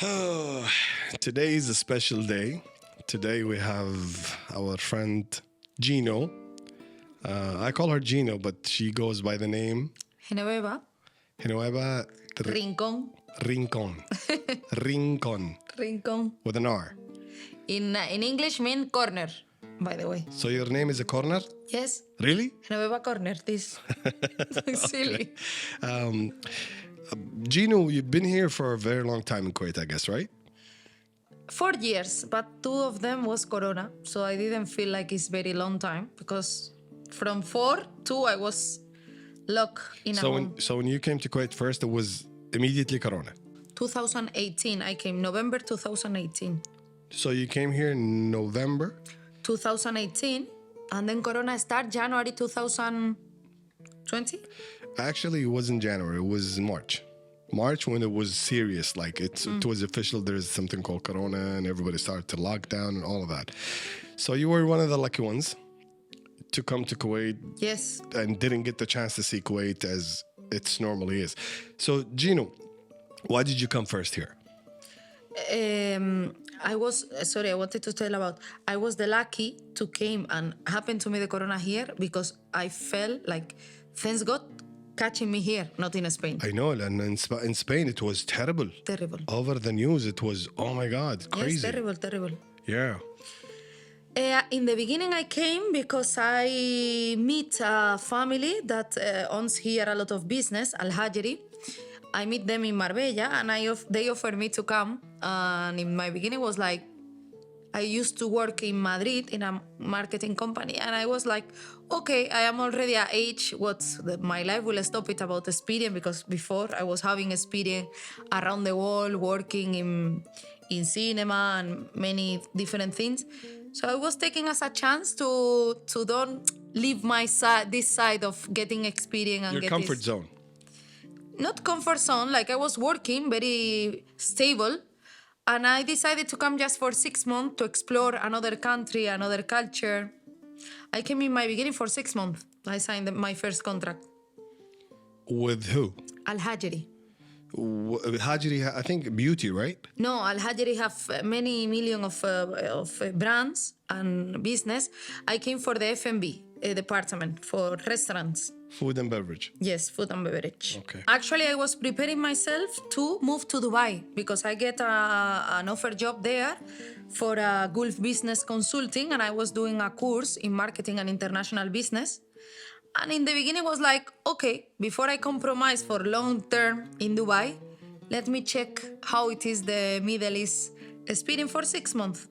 Oh, today is a special day. Today we have our friend Gino. I call her Gino, but she goes by the name Genoveva Genoveva Rincon Rincon. Rincon Rincon. with an R. In English mean corner, by the way. So your name is a corner? Yes, Really? Genoveva corner. This silly. Gino, you've been here for a very long time in Kuwait, I guess, right? 4 years, but 2 of them was Corona, so I didn't feel like it's very long time because from 4 to I was locked in a home. So when you came to Kuwait first, it was immediately Corona. 2018, I came November 2018. So you came here in November? 2018, and then Corona start January 2020. Actually, it wasn't January. It was March. March when it was serious. Like it was official. There's something called Corona, and everybody started to lock down and all of that. So you were one of the lucky ones to come to Kuwait Yes. and didn't get the chance to see Kuwait as it normally is. So Gino, why did you come first here? I was sorry. I wanted to tell about. I was the lucky to came and happened to me the Corona here because I felt like, thanks God, catching me here, not in Spain. I know, and in Spain it was terrible. Terrible. Over the news, it was, oh my God, crazy. Yes, terrible, terrible. Yeah. In the beginning, I came because I meet a family that owns here a lot of business, Al Hajri. I meet them in Marbella, and they offered me to come. And in my beginning was like, I used to work in Madrid in a marketing company, and I was like, okay, I am already at age. My life will stop it about experience, because before I was having experience around the world, working in cinema and many different things. So I was taking as a chance to don't leave my side, this side of getting experience and Your get comfort this. zone. Not comfort zone, like I was working very stable, and I decided to come just for 6 months to explore another country, another culture. I came in my beginning for 6 months. I signed my first contract. With who? Al Hajri. Hajri, I think beauty, right? No, Al Hajri have many million of brands and business. I came for the F&B department for restaurants. Food and beverage. Yes, food and beverage. Okay. Actually, I was preparing myself to move to Dubai because I get an offer job there for a Gulf business consulting, and I was doing a course in marketing and international business. And in the beginning was like, okay, before I compromise for long term in Dubai, let me check how it is the Middle East experience for 6 months.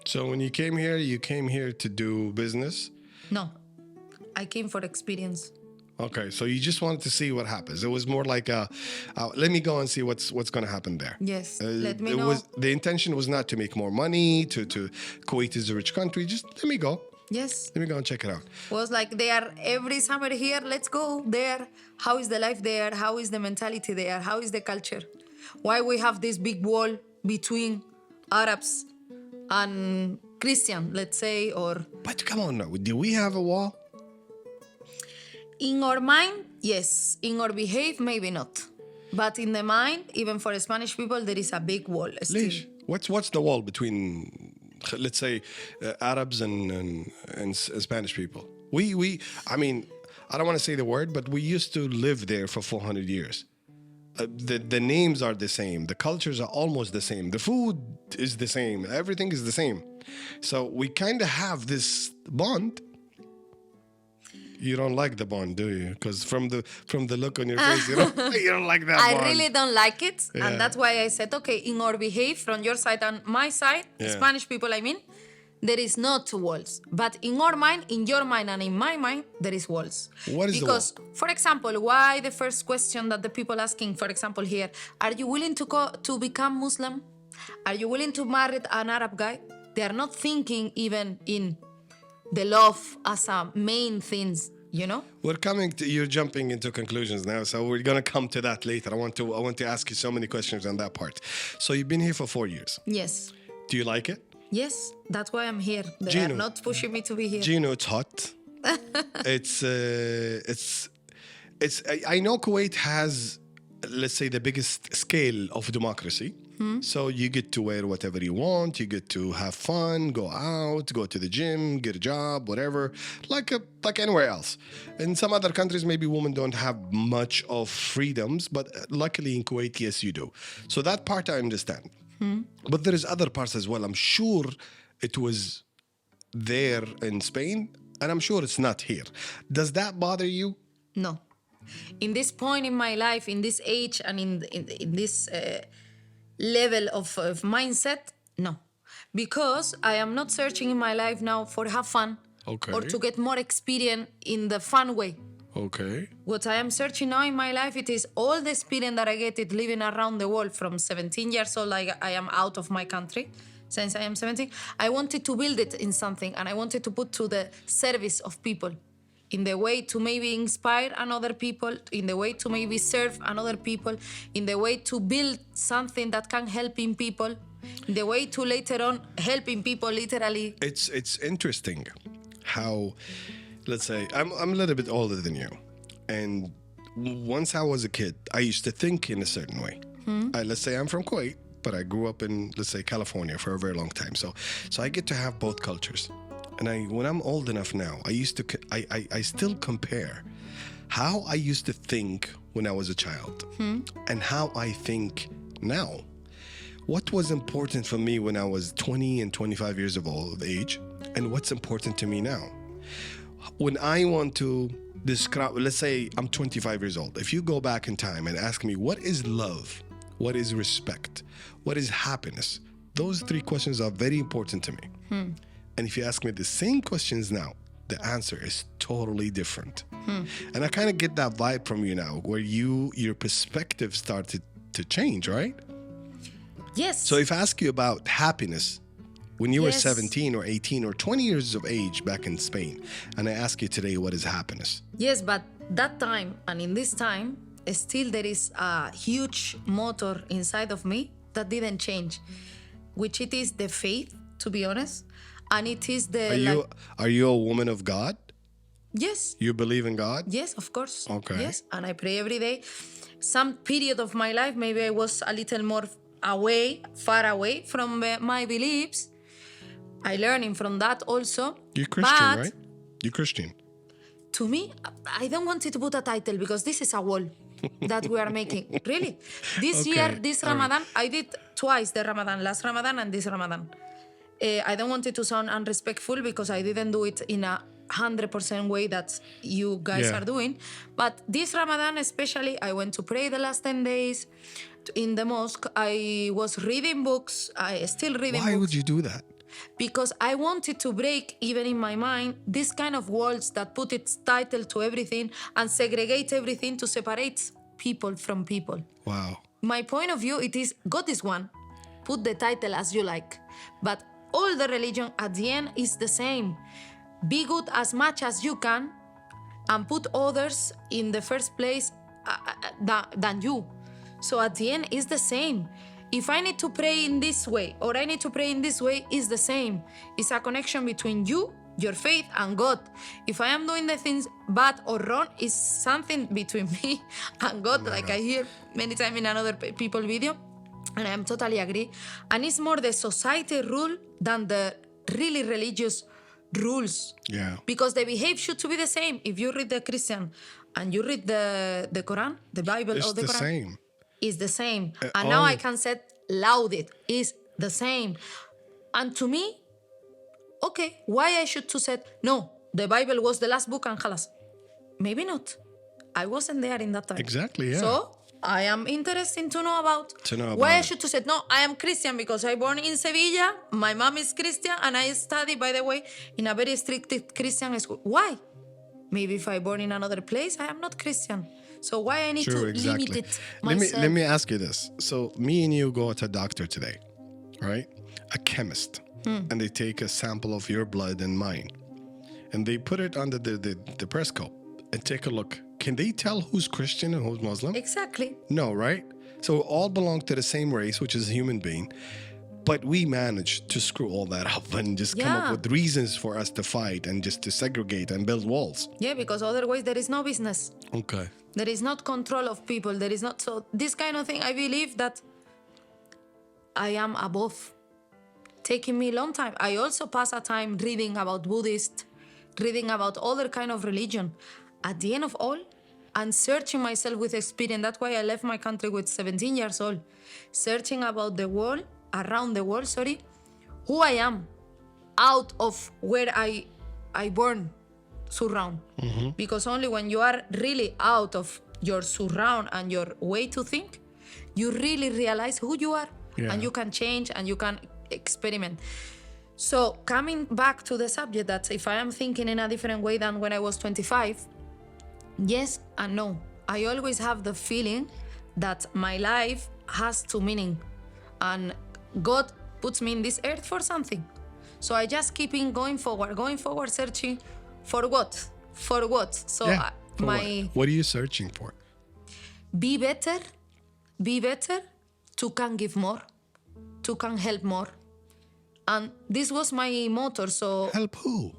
So when you came here to do business? No, I came for experience. Okay, so you just wanted to see what happens. It was more like let me go and see what's going to happen there. Yes, let me know. The intention was not to make more money, to Kuwait is a rich country. Just let me go. Yes. Let me go and check it out. Was like they are every summer here, let's go there. How is the life there? How is the mentality there? How is the culture? Why we have this big wall between Arabs and Christian, let's say, or... But come on now, do we have a wall? In our mind, yes. In our behave, maybe not. But in the mind, even for Spanish people, there is a big wall still. Lish, what's the wall between, let's say, Arabs and Spanish people? I mean, I don't want to say the word, but we used to live there for 400 years. The names are the same. The cultures are almost the same. The food is the same. Everything is the same. So we kind of have this bond. You don't like the bond, do you? Because from the look on your face, you don't like that bond. I really don't like it. Yeah. And that's why I said, okay, in our behave, from your side and my side, Yeah. Spanish people, I mean, there is no two walls. But in our mind, in your mind, and in my mind, there is walls. What is because, the wall? for example, why the first question that the people asking, for example, here, are you willing to become Muslim? Are you willing to marry an Arab guy? They are not thinking even in the love as a main things, you know? You're jumping into conclusions now, so we're gonna come to that later. I want to ask you so many questions on that part. So you've been here for 4 years. Yes. Do you like it? Yes, that's why I'm here. They Gino. are not pushing me to be here. Gino, it's hot. I know Kuwait has, let's say, the biggest scale of democracy. So you get to wear whatever you want. You get to have fun, go out, go to the gym, get a job, whatever, like anywhere else. In some other countries, maybe women don't have much of freedoms, but luckily in Kuwait, yes, you do. So that part I understand. But there is other parts as well. I'm sure it was there in Spain, and I'm sure it's not here. Does that bother you? No. In this point in my life, in this age, and in this level of mindset, no. Because I am not searching in my life now for have fun Okay. or to get more experience in the fun way. Okay. What I am searching now in my life, it is all the experience that I get it living around the world from 17 years old. I am out of my country since I am 17. I wanted to build it in something, and I wanted to put to the service of people in the way to maybe inspire another people, in the way to maybe serve another people, in the way to build something that can helping people, in the way to later on helping people literally. It's interesting how, let's say, I'm a little bit older than you, and once I was a kid, I used to think in a certain way. Let's say I'm from Kuwait, but I grew up in, let's say, California for a very long time. So I get to have both cultures. And when I'm old enough now, I still compare how I used to think when I was a child and how I think now. What was important for me when I was 20 and 25 years of age, and what's important to me now? When I want to describe, let's say I'm 25 years old. If you go back in time and ask me, what is love? What is respect? What is happiness? Those three questions are very important to me. And if you ask me the same questions now, the answer is totally different. And I kind of get that vibe from you now, where your perspective started to change, right? Yes. So if I ask you about happiness when you were Yes. 17 or 18 or 20 years of age back in Spain, and I ask you today, what is happiness? Yes, but that time and in this time, still there is a huge motor inside of me that didn't change, which it is the faith, to be honest. And it is the Are you a woman of God? yes, You believe in God? yes, of course. Okay. Yes, and I pray every day. Some period of my life, maybe I was a little more far away from my beliefs. I learning from that also. You're Christian, But right? You're Christian. to me, I don't want it to put a title because this is a wall that we are making. Really. This Okay, year, this all right. Ramadan, I did twice the Ramadan, last Ramadan and this Ramadan. I don't want it to sound unrespectful because I didn't do it in a 100% way that you guys Yeah. are doing. But this Ramadan especially, I went to pray the last 10 days in the mosque. I was reading books. I still reading Why books. would you do that? Because I wanted to break, even in my mind, this kind of walls that put its title to everything and segregate everything to separate people from people. Wow. My point of view, it is God is one. Put the title as you like. But all the religion at the end is the same. Be good as much as you can and put others in the first place than you. So at the end, it's the same. If I need to pray in this way or I need to pray in this way, it's the same. It's a connection between you, your faith, and God. If I am doing the things bad or wrong, it's something between me and God, like I hear many times in another people video, and I am totally agree. And it's more the society rule than the really religious rules. Yeah. Because the behavior should to be the same. If you read the Christian and you read the Quran, the Bible It's or the the Quran, same. is the same. And now all- I can say loud it is the same. And to me, okay, why I should to say no, the Bible was the last book and halas. Maybe not. I wasn't there in that time. Exactly, yeah. So I am interested to know about about why I it. should to say no, I am Christian because I born in Sevilla, my mom is Christian, and I study, by the way, in a very strict Christian school. Why? Maybe if I born in another place, I am not Christian. So why I need True, to exactly. limit it Let myself? me ask you this. So me and you go to a doctor today, right? A chemist, and they take a sample of your blood and mine, and they put it under the periscope and take a look. Can they tell who's Christian and who's Muslim? Exactly. No, right? So we all belong to the same race, which is a human being. But we managed to screw all that up and just come up Yeah. with reasons for us to fight and just to segregate and build walls. Yeah, because otherwise there is no business. Okay. There is not control of people. There is not. So this kind of thing, I believe that I am above. Taking me a long time. I also pass a time reading about Buddhist, reading about other kind of religion. At the end of all, I'm searching myself with experience. That's why I left my country with 17 years old. Searching about the world, around the world, who I am, out of where I born surround. Because only when you are really out of your surround and your way to think, you really realize who you are. Yeah. And you can change and you can experiment. So coming back to the subject, that if I am thinking in a different way than when I was 25, yes and no. I always have the feeling that my life has two meaning and God puts me in this earth for something. So I just keep going forward, searching for what? So Yeah. For what are you searching for? be better, to can give more, to can help more. And this was my motto. So Help who?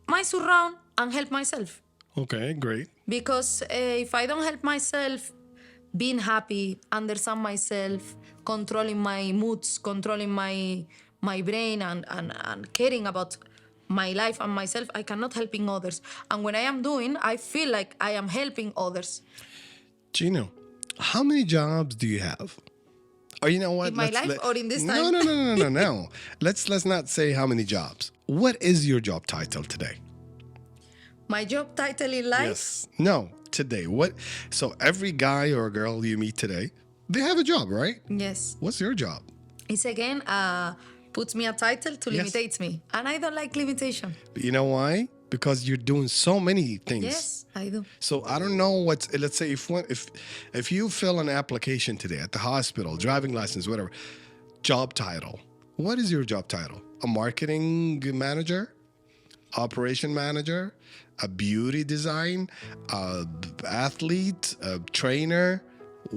my surround and help myself. Okay, great. Because if I don't help myself, being happy, understand myself, controlling my moods, controlling my brain and caring about my life and myself, I cannot helping others. And when I am doing, I feel like I am helping others. Gino, how many jobs do you have? Or you know what? In my life or in this time? No. Let's not say how many jobs. What is your job title today? My job title in life? Yes. No, today. What? So every guy or girl you meet today, they have a job, right? Yes. What's your job? It's again, puts me a title to Yes. limitate me. And I don't like limitation. You know why? Because you're doing so many things. Yes, I do. So I don't know what's. Let's say if you fill an application today at the hospital, driving license, whatever, job title. What is your job title? A marketing manager, operation manager, a beauty design, a athlete, a trainer.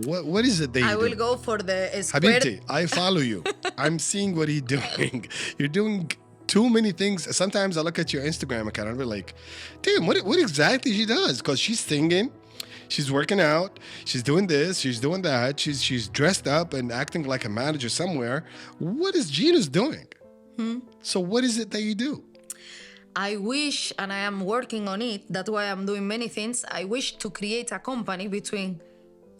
What is it that you I do? will go for the square. Habibti, I follow you. I'm seeing what you're doing. You're doing too many things. Sometimes I look at your Instagram account and I'll be like, damn, what exactly she does? Because she's singing, she's working out, she's doing this, she's doing that, she's dressed up and acting like a manager somewhere. What is Gina's doing? So what is it that you do? I wish, and I am working on it, that's why I'm doing many things. I wish to create a company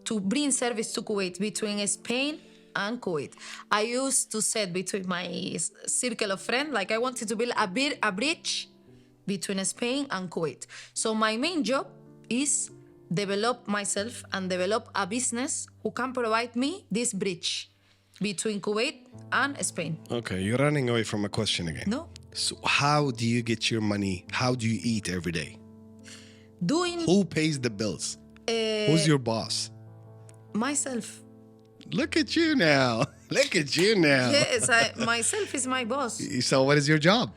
to bring service to Kuwait between Spain and Kuwait. I used to say between my circle of friends, like I wanted to build a bridge between Spain and Kuwait. So my main job is develop myself and develop a business who can provide me this bridge between Kuwait and Spain. Okay, you're running away from a question again. No? So how do you get your money? How do you eat every day? Doing Who pays the bills? Who's your boss? myself. Look at you now. Look at you now. Yes, myself is my boss. So what is your job?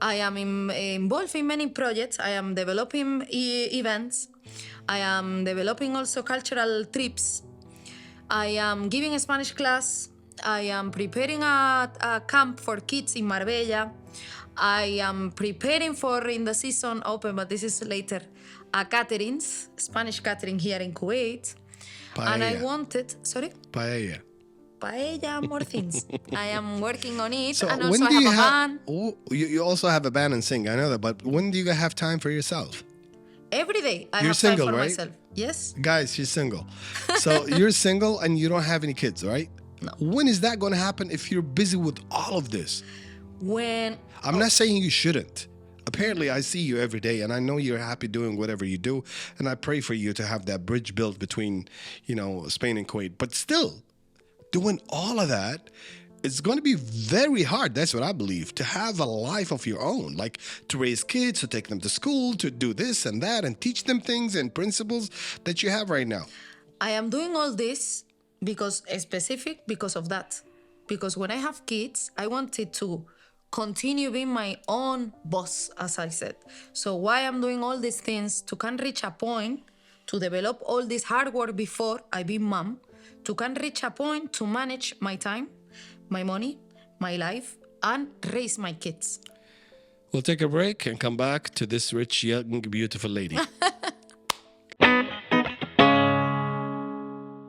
I am involved in many projects. I am developing events. I am developing also cultural trips. I am giving a Spanish class. I am preparing a camp for kids in Marbella. I am preparing for, in the season open, but this is later, a Spanish catering here in Kuwait. And I wanted, sorry? Paella. Paella, more things. I am working on it. So And when also do I you have a have? band. Oh, you also have a band and sing. I know that, but when do you have time for yourself? Every day I You're have single, time for right? myself. Yes. Guys, she's single. So you're single and you don't have any kids, right? No. When is that going to happen if you're busy with all of this? When I'm not saying you shouldn't. Apparently, I see you every day, and I know you're happy doing whatever you do, and I pray for you to have that bridge built between, Spain and Kuwait. But still, doing all of that, it's going to be very hard. That's what I believe, to have a life of your own, like to raise kids, to take them to school, to do this and that, and teach them things and principles that you have right now. I am doing all this because of that. Because when I have kids, I wanted to continue being my own boss, as I said. So why I'm doing all these things, to can reach a point to develop all this hard work before I be mom, to can reach a point to manage my time, my money, my life, and raise my kids. We'll take a break and come back to this rich, young, beautiful lady.